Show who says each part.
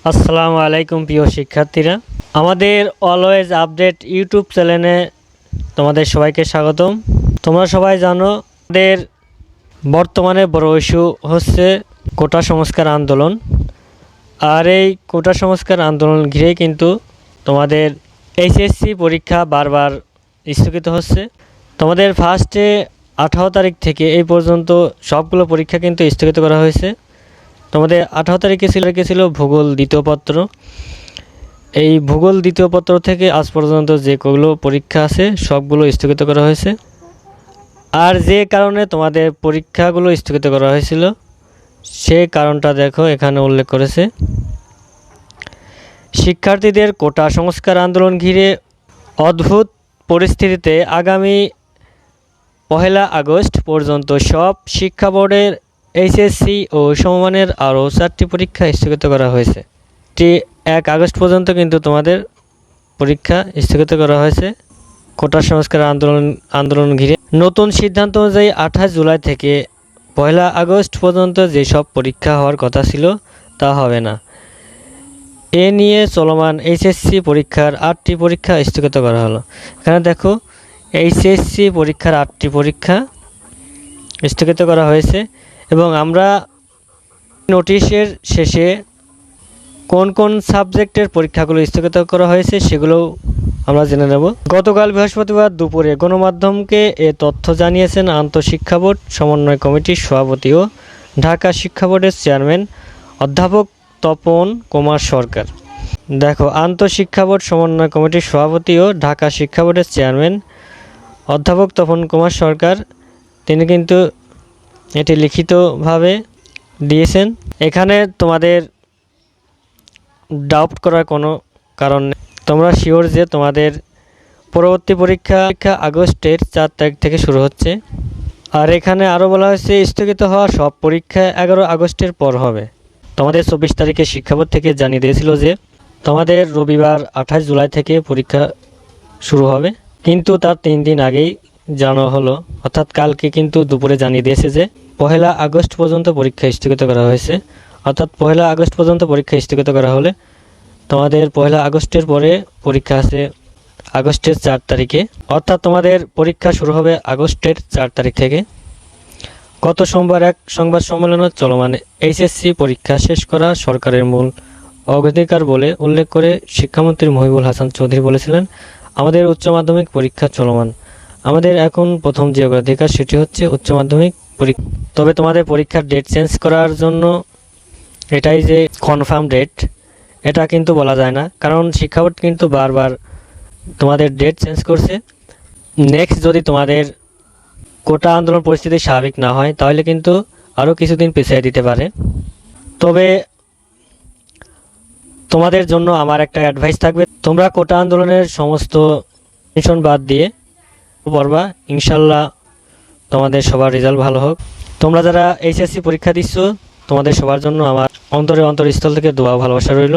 Speaker 1: আসসালামু আলাইকুম প্রিয় শিক্ষার্থীরা, আমাদের অলওয়েজ আপডেট ইউটিউব চ্যানেলে তোমাদের সবাইকে স্বাগতম। তোমরা সবাই জানো আমাদের বর্তমানে বড় ইস্যু হচ্ছে কোটা সংস্কার আন্দোলন। আর এই কোটা সংস্কার আন্দোলন ঘিরেই কিন্তু তোমাদের এইচএসসি পরীক্ষা বারবার স্থগিত হচ্ছে। তোমাদের ফার্স্টে 18 তারিখ থেকে এই পর্যন্ত সবগুলো পরীক্ষা কিন্তু স্থগিত করা হয়েছে। তোমাদের 18 তারিখে ছিল ভূগোল দ্বিতীয় পত্র। এই ভূগোল দ্বিতীয় পত্র থেকে আজ পর্যন্ত যেগুলো পরীক্ষা আছে সবগুলো স্থগিত করা হয়েছে। আর যে কারণে তোমাদের পরীক্ষাগুলো স্থগিত করা হয়েছিল সে কারণটা দেখো এখানে উল্লেখ করেছে। শিক্ষার্থীদের কোটা সংস্কার আন্দোলন ঘিরে অদ্ভুত পরিস্থিতিতে আগামী 1 আগস্ট পর্যন্ত সব শিক্ষা বোর্ডের এইচএসসি ও সমমানের আরও 4টি পরীক্ষা স্থগিত করা হয়েছে। 1 আগস্ট পর্যন্ত কিন্তু তোমাদের পরীক্ষা স্থগিত করা হয়েছে কোটা সংস্কার আন্দোলন ঘিরে। নতুন সিদ্ধান্ত অনুযায়ী 28 জুলাই থেকে 1 আগস্ট পর্যন্ত যেসব পরীক্ষা হওয়ার কথা ছিল তা হবে না। এ নিয়ে চলমান এইচএসসি পরীক্ষার 8টি পরীক্ষা স্থগিত করা হলো। এখানে দেখো এইচএসসি পরীক্ষার 8টি পরীক্ষা স্থগিত করা হয়েছে এবং আমরা নোটিশের শেষে কোন কোন সাবজেক্টের পরীক্ষাগুলো স্থগিত করা হয়েছে সেগুলো আমরা জেনে নেব। গতকাল বৃহস্পতিবার দুপুরে গণমাধ্যমকে এ তথ্য জানিয়েছেন আন্তঃশিক্ষা বোর্ড সমন্বয় কমিটির সভাপতি ও ঢাকা শিক্ষা বোর্ডের চেয়ারম্যান অধ্যাপক তপন কুমার সরকার। দেখো, আন্তঃশিক্ষা বোর্ড সমন্বয় কমিটির সভাপতি ও ঢাকা শিক্ষা বোর্ডের চেয়ারম্যান অধ্যাপক তপন কুমার সরকার তিনি কিন্তু এটি লিখিতভাবে দিয়েছেন। এখানে তোমাদের ডাউট করার কোনো কারণ নেই। তোমরা শিওর যে তোমাদের পরবর্তী পরীক্ষা আগস্টের 4 তারিখ থেকে শুরু হচ্ছে। আর এখানে আরও বলা হয়েছে স্থগিত হওয়া সব পরীক্ষা 11 আগস্টের পর হবে। তোমাদের 24 তারিখে শিক্ষা বোর্ড থেকে জানিয়ে দিয়েছিল যে তোমাদের রবিবার 28 জুলাই থেকে পরীক্ষা শুরু হবে, কিন্তু তার 3 দিন আগেই জানানো হলো, অর্থাৎ কালকে কিন্তু দুপুরে জানিয়ে দিয়েছে যে 1 আগস্ট পর্যন্ত পরীক্ষা স্থগিত করা হয়েছে। অর্থাৎ 1 আগস্ট পর্যন্ত পরীক্ষা স্থগিত করা হলে তোমাদের 1 আগস্টের পরে পরীক্ষা আছে আগস্টের 4 তারিখে, অর্থাৎ তোমাদের পরীক্ষা শুরু হবে আগস্টের 4 তারিখ থেকে। গত সোমবার এক সংবাদ সম্মেলনে চলমান এইচএসসি পরীক্ষা শেষ করা সরকারের মূল অগ্রাধিকার বলে উল্লেখ করে শিক্ষামন্ত্রী মহিবুল হাসান চৌধুরী বলেছিলেন, আমাদের উচ্চ মাধ্যমিক পরীক্ষা চলমান, আমাদের এখন প্রথম যে অগ্রাধিকার সেটি হচ্ছে উচ্চ মাধ্যমিক পরীক্ষা। তবে তোমাদের পরীক্ষার ডেট চেঞ্জ করার জন্য এটাই যে কনফার্ম ডেট এটা কিন্তু বলা যায় না, কারণ শিক্ষা বোর্ড কিন্তু বারবার তোমাদের ডেট চেঞ্জ করছে। নেক্সট যদি তোমাদের কোটা আন্দোলন পরিস্থিতি স্বাভাবিক না হয় তাহলে কিন্তু আরও কিছুদিন পিছিয়ে দিতে পারে। তবে তোমাদের জন্য আমার একটা অ্যাডভাইস থাকবে, তোমরা কোটা আন্দোলনের সমস্ত টেনশন বাদ দিয়ে পড়বা, ইনশাল্লাহ তোমাদের সবার রেজাল্ট ভালো হোক। তোমরা যারা এইচএসসি পরীক্ষা দিচ্ছ তোমাদের সবার জন্য আমার অন্তরস্থল থেকে দোয়া ভালোবাসা রইল।